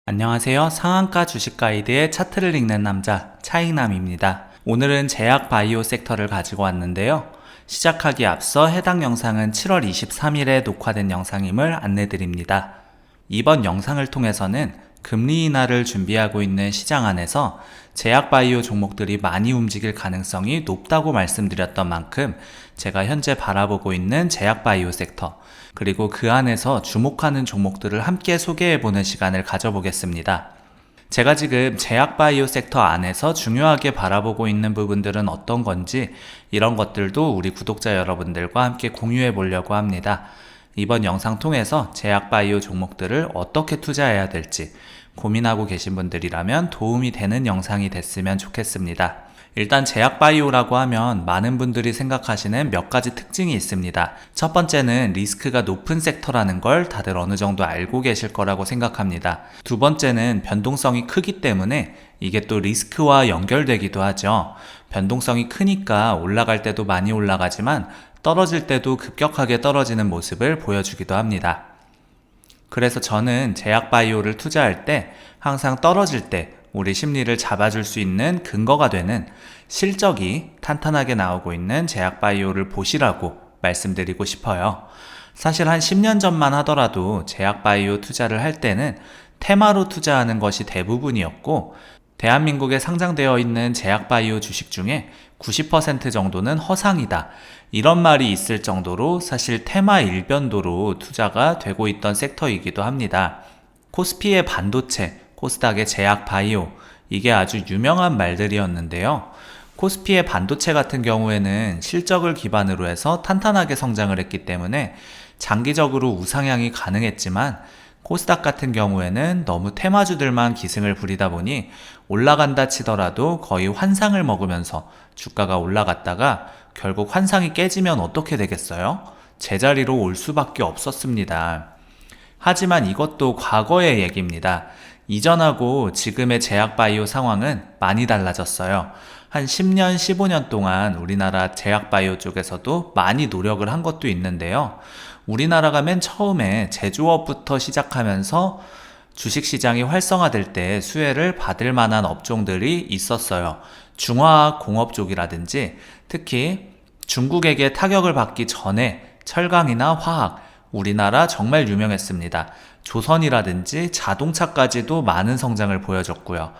안녕하세요. 상한가 주식 가이드의 차트를 읽는 남자 차익남입니다. 오늘은 제약 바이오 섹터를 가지고 왔는데요. 시작하기 앞서 해당 영상은 7월 23일에 녹화된 영상임을 안내드립니다. 이번 영상을 통해서는 금리 인하를 준비하고 있는 시장 안에서 제약 바이오 종목들이 많이 움직일 가능성이 높다고 말씀드렸던 만큼 제가 현재 바라보고 있는 제약 바이오 섹터, 그리고 그 안에서 주목하는 종목들을 함께 소개해보는 시간을 가져보겠습니다. 제가 지금 제약 바이오 섹터 안에서 중요하게 바라보고 있는 부분들은 어떤 건지, 이런 것들도 우리 구독자 여러분들과 함께 공유해 보려고 합니다. 이번 영상 통해서 제약 바이오 종목들을 어떻게 투자해야 될지 고민하고 계신 분들이라면 도움이 되는 영상이 됐으면 좋겠습니다. 일단 제약 바이오라고 하면 많은 분들이 생각하시는 몇 가지 특징이 있습니다. 첫 번째는 리스크가 높은 섹터라는 걸 다들 어느 정도 알고 계실 거라고 생각합니다. 두 번째는 변동성이 크기 때문에 이게 또 리스크와 연결되기도 하죠. 변동성이 크니까 올라갈 때도 많이 올라가지만 떨어질 때도 급격하게 떨어지는 모습을 보여주기도 합니다. 그래서 저는 제약 바이오를 투자할 때 항상 떨어질 때 우리 심리를 잡아줄 수 있는 근거가 되는 실적이 탄탄하게 나오고 있는 제약 바이오를 보시라고 말씀드리고 싶어요. 사실 한 10년 전만 하더라도 제약 바이오 투자를 할 때는 테마로 투자하는 것이 대부분이었고, 대한민국에 상장되어 있는 제약 바이오 주식 중에 90% 정도는 허상이다, 이런 말이 있을 정도로 사실 테마 일변도로 투자가 되고 있던 섹터이기도 합니다. 코스피의 반도체, 코스닥의 제약 바이오, 이게 아주 유명한 말들이었는데요. 코스피의 반도체 같은 경우에는 실적을 기반으로 해서 탄탄하게 성장을 했기 때문에 장기적으로 우상향이 가능했지만, 코스닥 같은 경우에는 너무 테마주들만 기승을 부리다 보니 올라간다 치더라도 거의 환상을 먹으면서 주가가 올라갔다가 결국 환상이 깨지면 어떻게 되겠어요? 제자리로 올 수밖에 없었습니다. 하지만 이것도 과거의 얘기입니다. 이전하고 지금의 제약 바이오 상황은 많이 달라졌어요. 한 10년, 15년 동안 우리나라 제약 바이오 쪽에서도 많이 노력을 한 것도 있는데요. 우리나라가 맨 처음에 제조업부터 시작하면서 주식시장이 활성화될 때 수혜를 받을 만한 업종들이 있었어요. 중화학 공업 쪽이라든지, 특히 중국에게 타격을 받기 전에 철강이나 화학, 우리나라 정말 유명했습니다. 조선이라든지 자동차까지도 많은 성장을 보여줬고요.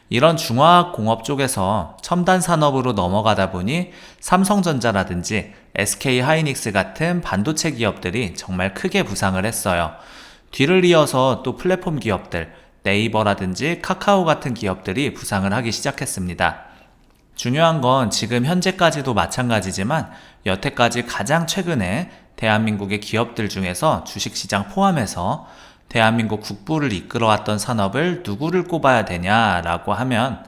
이런 중화학 공업 쪽에서 첨단 산업으로 넘어가다 보니 삼성전자라든지 SK 하이닉스 같은 반도체 기업들이 정말 크게 부상을 했어요. 뒤를 이어서 또 플랫폼 기업들, 네이버라든지 카카오 같은 기업들이 부상을 하기 시작했습니다. 중요한 건 지금 현재까지도 마찬가지지만 여태까지 가장 최근에 대한민국의 기업들 중에서 주식시장 포함해서 대한민국 국부를 이끌어왔던 산업을 누구를 꼽아야 되냐라고 하면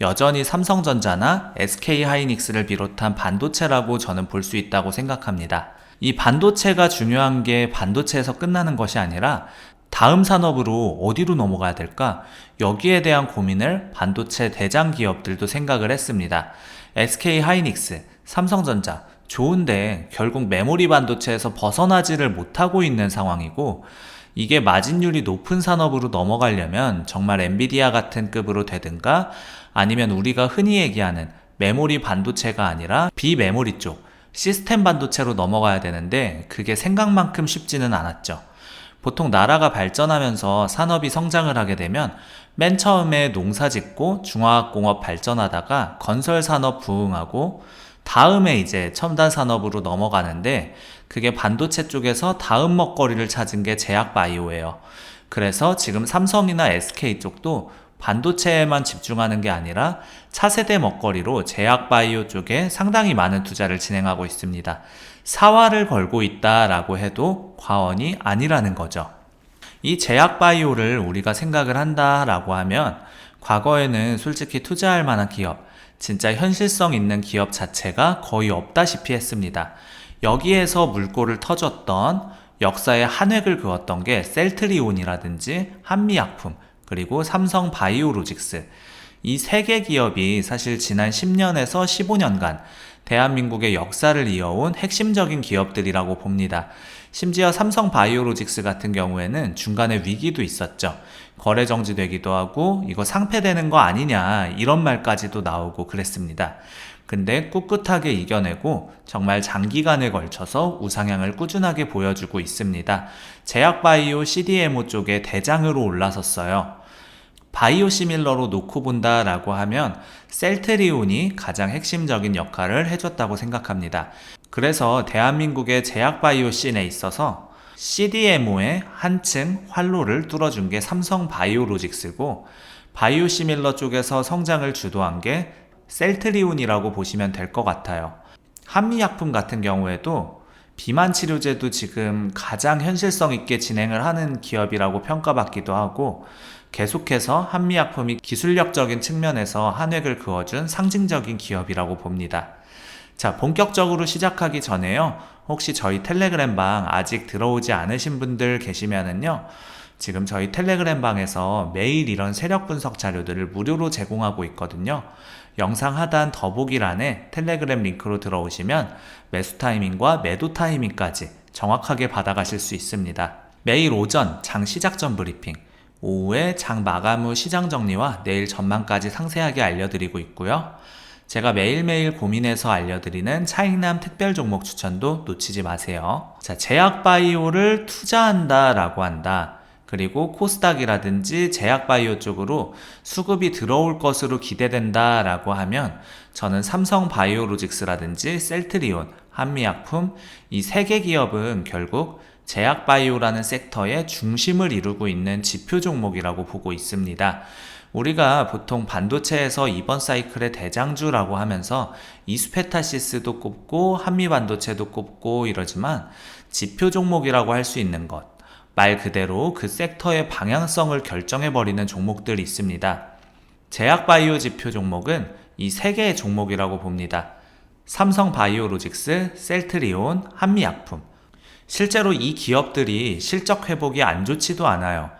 여전히 삼성전자나 SK 하이닉스를 비롯한 반도체라고 저는 볼 수 있다고 생각합니다. 이 반도체가 중요한 게 반도체에서 끝나는 것이 아니라 다음 산업으로 어디로 넘어가야 될까? 여기에 대한 고민을 반도체 대장 기업들도 생각을 했습니다. SK 하이닉스, 삼성전자, 좋은데 결국 메모리 반도체에서 벗어나지를 못하고 있는 상황이고, 이게 마진율이 높은 산업으로 넘어가려면 정말 엔비디아 같은 급으로 되든가, 아니면 우리가 흔히 얘기하는 메모리 반도체가 아니라 비메모리 쪽 시스템 반도체로 넘어가야 되는데 그게 생각만큼 쉽지는 않았죠. 보통 나라가 발전하면서 산업이 성장을 하게 되면 맨 처음에 농사 짓고 중화학공업 발전하다가 건설 산업 부흥하고 다음에 이제 첨단 산업으로 넘어가는데, 그게 반도체 쪽에서 다음 먹거리를 찾은 게 제약 바이오예요. 그래서 지금 삼성이나 SK 쪽도 반도체에만 집중하는 게 아니라 차세대 먹거리로 제약 바이오 쪽에 상당히 많은 투자를 진행하고 있습니다. 사활을 걸고 있다라고 해도 과언이 아니라는 거죠. 이 제약 바이오를 우리가 생각을 한다라고 하면 과거에는 솔직히 투자할 만한 기업, 진짜 현실성 있는 기업 자체가 거의 없다시피 했습니다. 여기에서 물꼬를 터줬던, 역사의 한 획을 그었던 게 셀트리온이라든지 한미약품, 그리고 삼성 바이오로직스, 이 세 개 기업이 사실 지난 10년에서 15년간 대한민국의 역사를 이어온 핵심적인 기업들이라고 봅니다. 심지어 삼성 바이오로직스 같은 경우에는 중간에 위기도 있었죠. 거래 정지되기도 하고 이거 상폐되는 거 아니냐 이런 말까지도 나오고 그랬습니다. 근데 꿋꿋하게 이겨내고 정말 장기간에 걸쳐서 우상향을 꾸준하게 보여주고 있습니다. 제약바이오 CDMO 쪽에 대장으로 올라섰어요. 바이오시밀러로 놓고 본다라고 하면 셀트리온이 가장 핵심적인 역할을 해줬다고 생각합니다. 그래서 대한민국의 제약바이오 씬에 있어서 CDMO의 한층 활로를 뚫어준 게 삼성바이오로직스고, 바이오시밀러 쪽에서 성장을 주도한 게 셀트리온이라고 보시면 될 것 같아요. 한미약품 같은 경우에도 비만 치료제도 지금 가장 현실성 있게 진행을 하는 기업이라고 평가받기도 하고, 계속해서 한미약품이 기술력적인 측면에서 한획을 그어준 상징적인 기업이라고 봅니다. 자, 본격적으로 시작하기 전에요, 혹시 저희 텔레그램 방 아직 들어오지 않으신 분들 계시면은요, 지금 저희 텔레그램 방에서 매일 이런 세력 분석 자료들을 무료로 제공하고 있거든요. 영상 하단 더보기란에 텔레그램 링크로 들어오시면 매수 타이밍과 매도 타이밍까지 정확하게 받아가실 수 있습니다. 매일 오전 장 시작 전 브리핑, 오후에 장 마감 후 시장 정리와 내일 전망까지 상세하게 알려드리고 있고요. 제가 매일매일 고민해서 알려드리는 차익남 특별 종목 추천도 놓치지 마세요. 자, 제약바이오를 투자한다 라고 한다, 그리고 코스닥이라든지 제약바이오 쪽으로 수급이 들어올 것으로 기대된다 라고 하면 저는 삼성바이오로직스라든지 셀트리온, 한미약품, 이 세 개 기업은 결국 제약바이오라는 섹터의 중심을 이루고 있는 지표 종목이라고 보고 있습니다. 우리가 보통 반도체에서 이번 사이클의 대장주라고 하면서 이스페타시스도 꼽고 한미반도체도 꼽고 이러지만, 지표 종목이라고 할 수 있는 것, 말 그대로 그 섹터의 방향성을 결정해버리는 종목들이 있습니다. 제약바이오 지표 종목은 이 세 개의 종목이라고 봅니다. 삼성바이오로직스, 셀트리온, 한미약품. 실제로 이 기업들이 실적 회복이 안 좋지도 않아요.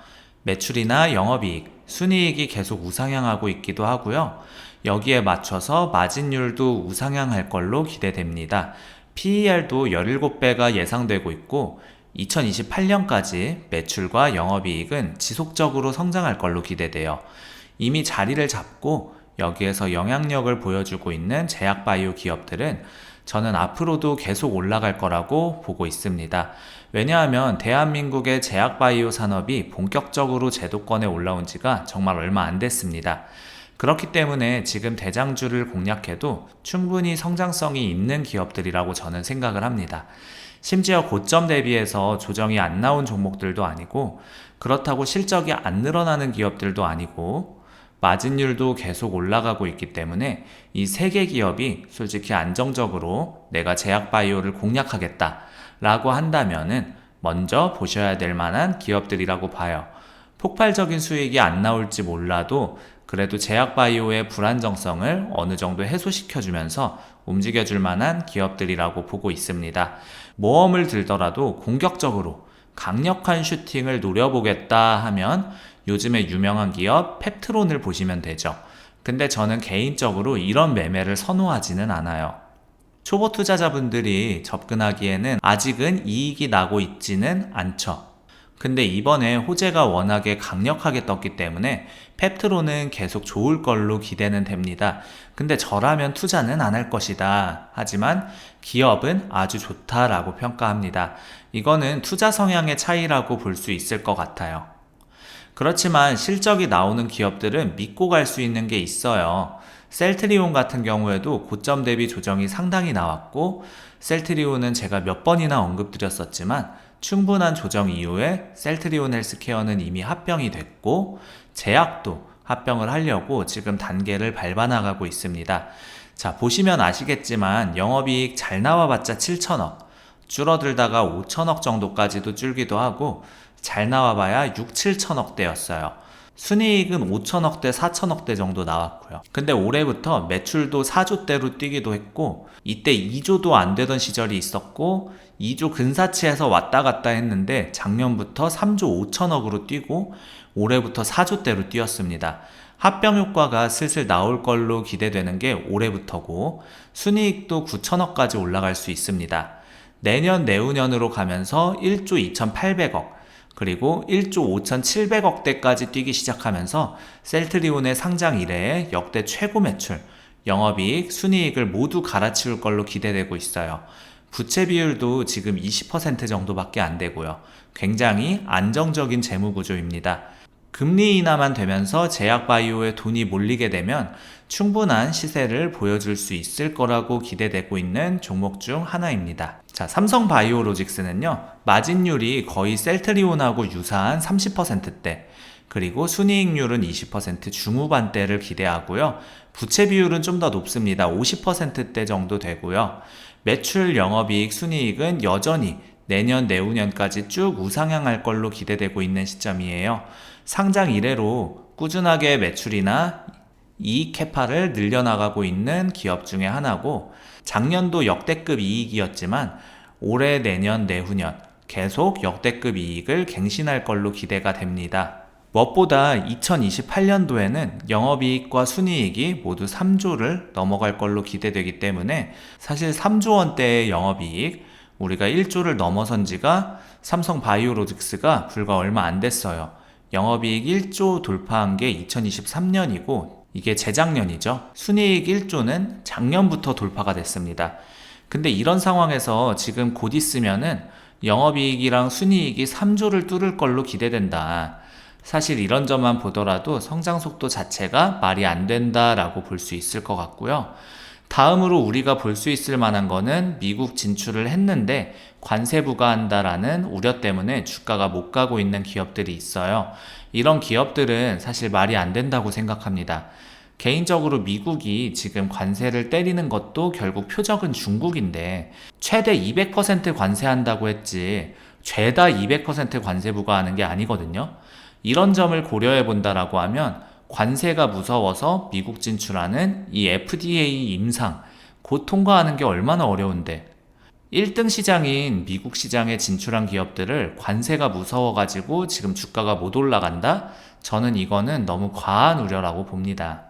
매출이나 영업이익, 순이익이 계속 우상향하고 있기도 하고요. 여기에 맞춰서 마진율도 우상향할 걸로 기대됩니다. PER도 17배가 예상되고 있고, 2028년까지 매출과 영업이익은 지속적으로 성장할 걸로 기대돼요. 이미 자리를 잡고 여기에서 영향력을 보여주고 있는 제약바이오 기업들은 저는 앞으로도 계속 올라갈 거라고 보고 있습니다. 왜냐하면 대한민국의 제약바이오 산업이 본격적으로 제도권에 올라온 지가 정말 얼마 안 됐습니다. 그렇기 때문에 지금 대장주를 공략해도 충분히 성장성이 있는 기업들이라고 저는 생각을 합니다. 심지어 고점 대비해서 조정이 안 나온 종목들도 아니고, 그렇다고 실적이 안 늘어나는 기업들도 아니고, 마진율도 계속 올라가고 있기 때문에 이 세 개 기업이 솔직히 안정적으로 내가 제약바이오를 공략하겠다 라고 한다면은 먼저 보셔야 될 만한 기업들이라고 봐요. 폭발적인 수익이 안 나올지 몰라도 그래도 제약바이오의 불안정성을 어느 정도 해소시켜주면서 움직여줄 만한 기업들이라고 보고 있습니다. 모험을 들더라도 공격적으로 강력한 슈팅을 노려보겠다 하면 요즘에 유명한 기업 펩트론을 보시면 되죠. 근데 저는 개인적으로 이런 매매를 선호하지는 않아요. 초보 투자자분들이 접근하기에는 아직은 이익이 나고 있지는 않죠. 근데 이번에 호재가 워낙에 강력하게 떴기 때문에 펩트론은 계속 좋을 걸로 기대는 됩니다. 근데 저라면 투자는 안 할 것이다. 하지만 기업은 아주 좋다라고 평가합니다. 이거는 투자 성향의 차이라고 볼 수 있을 것 같아요. 그렇지만 실적이 나오는 기업들은 믿고 갈 수 있는 게 있어요. 셀트리온 같은 경우에도 고점 대비 조정이 상당히 나왔고, 셀트리온은 제가 몇 번이나 언급드렸었지만 충분한 조정 이후에 셀트리온 헬스케어는 이미 합병이 됐고, 제약도 합병을 하려고 지금 단계를 밟아나가고 있습니다. 자, 보시면 아시겠지만 영업이익 잘 나와봤자 7천억, 줄어들다가 5천억 정도까지도 줄기도 하고, 잘 나와봐야 6, 7천억대였어요. 순이익은 5천억대, 4천억대 정도 나왔고요. 근데 올해부터 매출도 4조대로 뛰기도 했고, 이때 2조도 안 되던 시절이 있었고, 2조 근사치에서 왔다 갔다 했는데 작년부터 3조 5천억으로 뛰고 올해부터 4조대로 뛰었습니다. 합병 효과가 슬슬 나올 걸로 기대되는 게 올해부터고, 순이익도 9천억까지 올라갈 수 있습니다. 내년 내후년으로 가면서 1조 2,800억 그리고 1조 5,700억대까지 뛰기 시작하면서 셀트리온의 상장 이래의 역대 최고 매출, 영업이익, 순이익을 모두 갈아치울 걸로 기대되고 있어요. 부채 비율도 지금 20% 정도밖에 안 되고요. 굉장히 안정적인 재무 구조입니다. 금리 인하만 되면서 제약바이오에 돈이 몰리게 되면 충분한 시세를 보여줄 수 있을 거라고 기대되고 있는 종목 중 하나입니다. 자, 삼성바이오로직스는요, 마진율이 거의 셀트리온하고 유사한 30%대, 그리고 순이익률은 20% 중후반대를 기대하고요. 부채 비율은 좀 더 높습니다. 50%대 정도 되고요. 매출, 영업이익, 순이익은 여전히 내년, 내후년까지 쭉 우상향할 걸로 기대되고 있는 시점이에요. 상장 이래로 꾸준하게 매출이나 이익 캐파를 늘려나가고 있는 기업 중에 하나고, 작년도 역대급 이익이었지만 올해, 내년, 내후년 계속 역대급 이익을 갱신할 걸로 기대가 됩니다. 무엇보다 2028년도에는 영업이익과 순이익이 모두 3조를 넘어갈 걸로 기대되기 때문에 사실 3조 원대의 영업이익, 우리가 1조를 넘어선 지가 삼성바이오로직스가 불과 얼마 안 됐어요. 영업이익 1조 돌파한 게 2023년이고 이게 재작년이죠. 순이익 1조는 작년부터 돌파가 됐습니다. 근데 이런 상황에서 지금 곧 있으면은 영업이익이랑 순이익이 3조를 뚫을 걸로 기대된다. 사실 이런 점만 보더라도 성장 속도 자체가 말이 안 된다라고 볼 수 있을 것 같고요. 다음으로 우리가 볼 수 있을 만한 거는 미국 진출을 했는데 관세 부과한다라는 우려 때문에 주가가 못 가고 있는 기업들이 있어요. 이런 기업들은 사실 말이 안 된다고 생각합니다. 개인적으로 미국이 지금 관세를 때리는 것도 결국 표적은 중국인데 최대 200% 관세한다고 했지 죄다 200% 관세 부과하는 게 아니거든요. 이런 점을 고려해 본다라고 하면 관세가 무서워서 미국 진출하는 이 FDA 임상 곧 통과하는 게 얼마나 어려운데 1등 시장인 미국 시장에 진출한 기업들을 관세가 무서워가지고 지금 주가가 못 올라간다? 저는 이거는 너무 과한 우려라고 봅니다.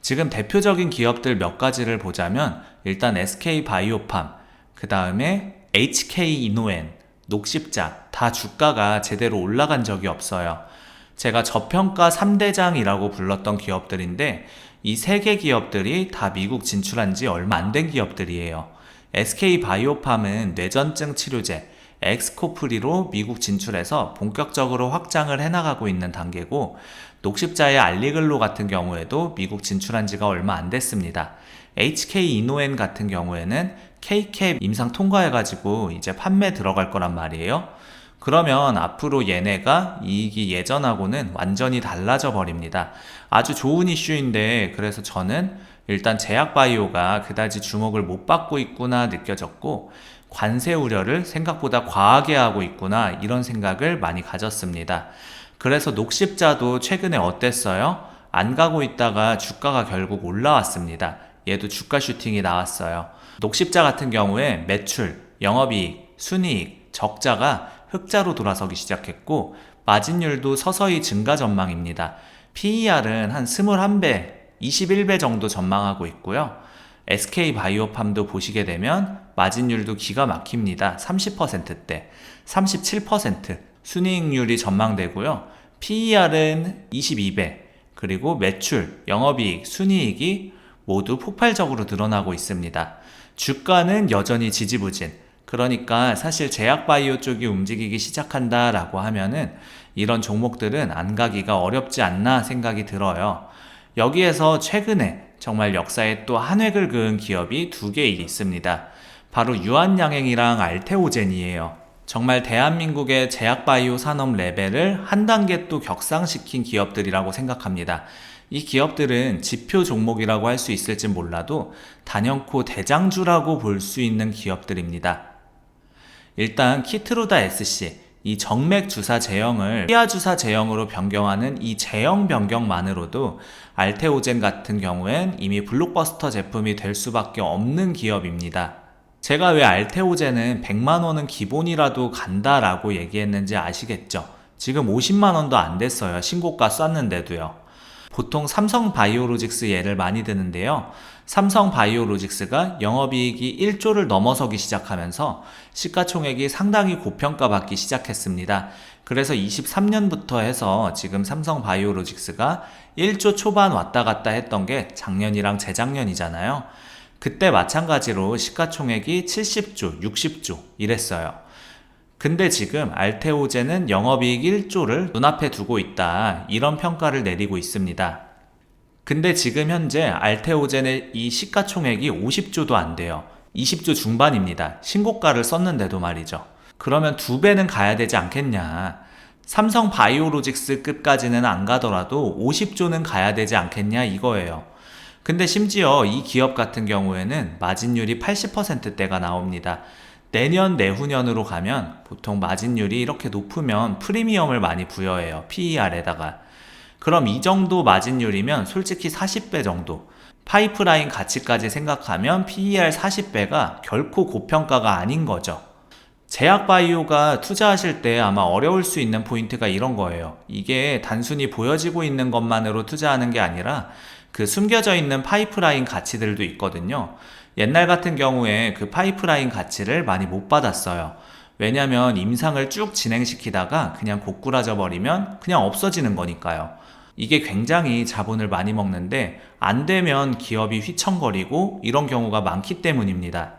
지금 대표적인 기업들 몇 가지를 보자면 일단 SK바이오팜, 그 다음에 HK이노엔, 녹십자 다 주가가 제대로 올라간 적이 없어요. 제가 저평가 3대장이라고 불렀던 기업들인데 이 3개 기업들이 다 미국 진출한 지 얼마 안 된 기업들이에요. SK바이오팜은 뇌전증 치료제 엑스코프리로 미국 진출해서 본격적으로 확장을 해나가고 있는 단계고, 녹십자의 알리글로 같은 경우에도 미국 진출한 지가 얼마 안 됐습니다. HK이노엔 같은 경우에는 K캡 임상 통과해가지고 이제 판매 들어갈 거란 말이에요. 그러면 앞으로 얘네가 이익이 예전하고는 완전히 달라져 버립니다. 아주 좋은 이슈인데 그래서 저는 일단 제약바이오가 그다지 주목을 못 받고 있구나 느껴졌고, 관세 우려를 생각보다 과하게 하고 있구나 이런 생각을 많이 가졌습니다. 그래서 녹십자도 최근에 어땠어요? 안 가고 있다가 주가가 결국 올라왔습니다. 얘도 주가 슈팅이 나왔어요. 녹십자 같은 경우에 매출, 영업이익, 순이익, 적자가 흑자로 돌아서기 시작했고 마진율도 서서히 증가 전망입니다. PER은 한 21배, 21배 정도 전망하고 있고요. SK바이오팜도 보시게 되면 마진율도 기가 막힙니다. 30%대, 37% 순이익률이 전망되고요. PER은 22배, 그리고 매출, 영업이익, 순이익이 모두 폭발적으로 늘어나고 있습니다. 주가는 여전히 지지부진. 그러니까 사실 제약바이오 쪽이 움직이기 시작한다라고 하면은 이런 종목들은 안 가기가 어렵지 않나 생각이 들어요. 여기에서 최근에 정말 역사에 또 한 획을 그은 기업이 2개 있습니다. 바로 유한양행이랑 알테오젠이에요. 정말 대한민국의 제약바이오 산업 레벨을 한 단계 또 격상시킨 기업들이라고 생각합니다. 이 기업들은 지표 종목이라고 할 수 있을지 몰라도 단연코 대장주라고 볼 수 있는 기업들입니다. 일단 키트루다 SC, 이 정맥 주사 제형을 피하 주사 제형으로 변경하는 이 제형 변경만으로도 알테오젠 같은 경우엔 이미 블록버스터 제품이 될 수밖에 없는 기업입니다. 제가 왜 알테오젠은 100만원은 기본이라도 간다라고 얘기했는지 아시겠죠? 지금 50만원도 안 됐어요. 신고가 쐈는데도요. 보통 삼성바이오로직스 예를 많이 드는데요. 삼성바이오로직스가 영업이익이 1조를 넘어서기 시작하면서 시가총액이 상당히 고평가받기 시작했습니다. 그래서 23년부터 해서 지금 삼성바이오로직스가 1조 초반 왔다 갔다 했던 게 작년이랑 재작년이잖아요. 그때 마찬가지로 시가총액이 70조, 60조 이랬어요. 근데 지금 알테오젠은 영업이익 1조를 눈앞에 두고 있다, 이런 평가를 내리고 있습니다. 근데 지금 현재 알테오젠의 이 시가총액이 50조도 안 돼요. 20조 중반입니다. 신고가를 썼는데도 말이죠. 그러면 2배는 가야 되지 않겠냐. 삼성바이오로직스급까지는 안 가더라도 50조는 가야 되지 않겠냐 이거예요. 근데 심지어 이 기업 같은 경우에는 마진율이 80%대가 나옵니다. 내년, 내후년으로 가면 보통 마진율이 이렇게 높으면 프리미엄을 많이 부여해요. PER에다가. 그럼 이 정도 마진율이면 솔직히 40배 정도. 파이프라인 가치까지 생각하면 PER 40배가 결코 고평가가 아닌 거죠. 제약바이오가 투자하실 때 아마 어려울 수 있는 포인트가 이런 거예요. 이게 단순히 보여지고 있는 것만으로 투자하는 게 아니라 그 숨겨져 있는 파이프라인 가치들도 있거든요. 옛날 같은 경우에 그 파이프라인 가치를 많이 못 받았어요. 왜냐면 임상을 쭉 진행시키다가 그냥 고꾸라져 버리면 그냥 없어지는 거니까요. 이게 굉장히 자본을 많이 먹는데 안 되면 기업이 휘청거리고 이런 경우가 많기 때문입니다.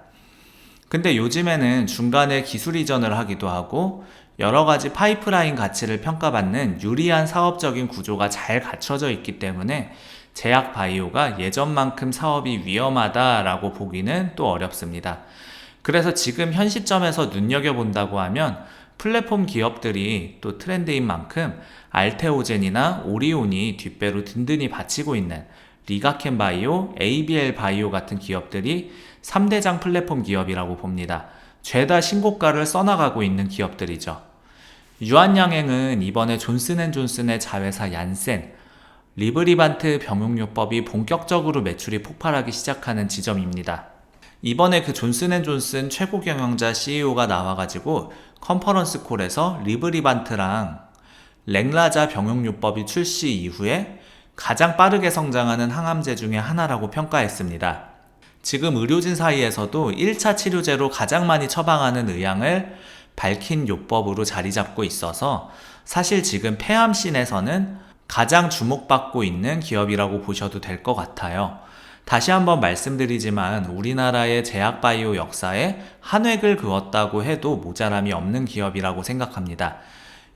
근데 요즘에는 중간에 기술 이전을 하기도 하고 여러 가지 파이프라인 가치를 평가받는 유리한 사업적인 구조가 잘 갖춰져 있기 때문에 제약바이오가 예전만큼 사업이 위험하다라고 보기는 또 어렵습니다. 그래서 지금 현 시점에서 눈여겨본다고 하면 플랫폼 기업들이 또 트렌드인 만큼 알테오젠이나 오리온이 뒷배로 든든히 받치고 있는 리가켄바이오, ABL바이오 같은 기업들이 3대장 플랫폼 기업이라고 봅니다. 죄다 신고가를 써나가고 있는 기업들이죠. 유한양행은 이번에 존슨앤존슨의 자회사 얀센, 리브리반트 병용요법이 본격적으로 매출이 폭발하기 시작하는 지점입니다. 이번에 그 존슨앤존슨 최고 경영자 CEO가 나와가지고 컨퍼런스 콜에서 리브리반트랑 랭라자 병용요법이 출시 이후에 가장 빠르게 성장하는 항암제 중에 하나라고 평가했습니다. 지금 의료진 사이에서도 1차 치료제로 가장 많이 처방하는 의약을 밝힌 요법으로 자리 잡고 있어서 사실 지금 폐암씬에서는 가장 주목받고 있는 기업이라고 보셔도 될 것 같아요. 다시 한번 말씀드리지만 우리나라의 제약바이오 역사에 한 획을 그었다고 해도 모자람이 없는 기업이라고 생각합니다.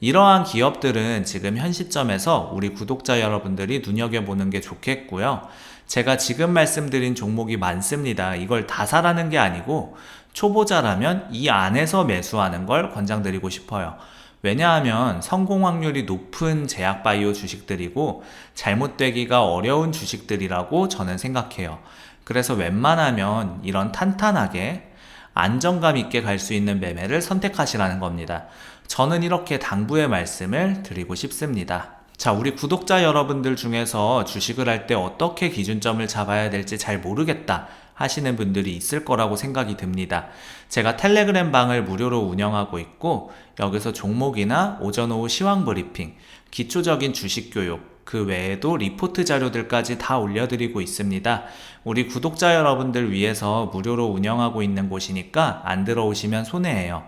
이러한 기업들은 지금 현 시점에서 우리 구독자 여러분들이 눈여겨보는 게 좋겠고요. 제가 지금 말씀드린 종목이 많습니다. 이걸 다 사라는 게 아니고 초보자라면 이 안에서 매수하는 걸 권장드리고 싶어요. 왜냐하면 성공 확률이 높은 제약바이오 주식들이고 잘못되기가 어려운 주식들이라고 저는 생각해요. 그래서 웬만하면 이런 탄탄하게 안정감 있게 갈 수 있는 매매를 선택하시라는 겁니다. 저는 이렇게 당부의 말씀을 드리고 싶습니다. 자, 우리 구독자 여러분들 중에서 주식을 할 때 어떻게 기준점을 잡아야 될지 잘 모르겠다 하시는 분들이 있을 거라고 생각이 듭니다. 제가 텔레그램 방을 무료로 운영하고 있고 여기서 종목이나 오전 오후 시황 브리핑, 기초적인 주식 교육, 그 외에도 리포트 자료들까지 다 올려드리고 있습니다. 우리 구독자 여러분들 위해서 무료로 운영하고 있는 곳이니까 안 들어오시면 손해예요.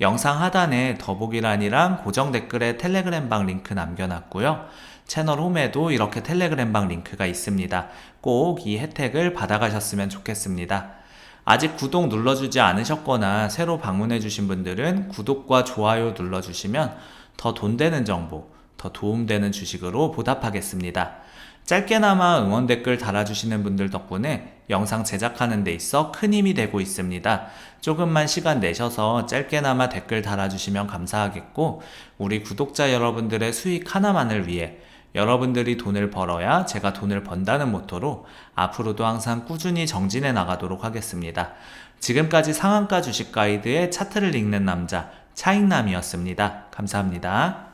영상 하단에 더보기란이랑 고정 댓글에 텔레그램 방 링크 남겨놨고요. 채널 홈에도 이렇게 텔레그램 방 링크가 있습니다. 꼭 이 혜택을 받아가셨으면 좋겠습니다. 아직 구독 눌러주지 않으셨거나 새로 방문해주신 분들은 구독과 좋아요 눌러주시면 더 돈 되는 정보, 더 도움되는 주식으로 보답하겠습니다. 짧게나마 응원 댓글 달아주시는 분들 덕분에 영상 제작하는 데 있어 큰 힘이 되고 있습니다. 조금만 시간 내셔서 짧게나마 댓글 달아주시면 감사하겠고 우리 구독자 여러분들의 수익 하나만을 위해 여러분들이 돈을 벌어야 제가 돈을 번다는 모토로 앞으로도 항상 꾸준히 정진해 나가도록 하겠습니다. 지금까지 상한가 주식 가이드의 차트를 읽는 남자 차익남이었습니다. 감사합니다.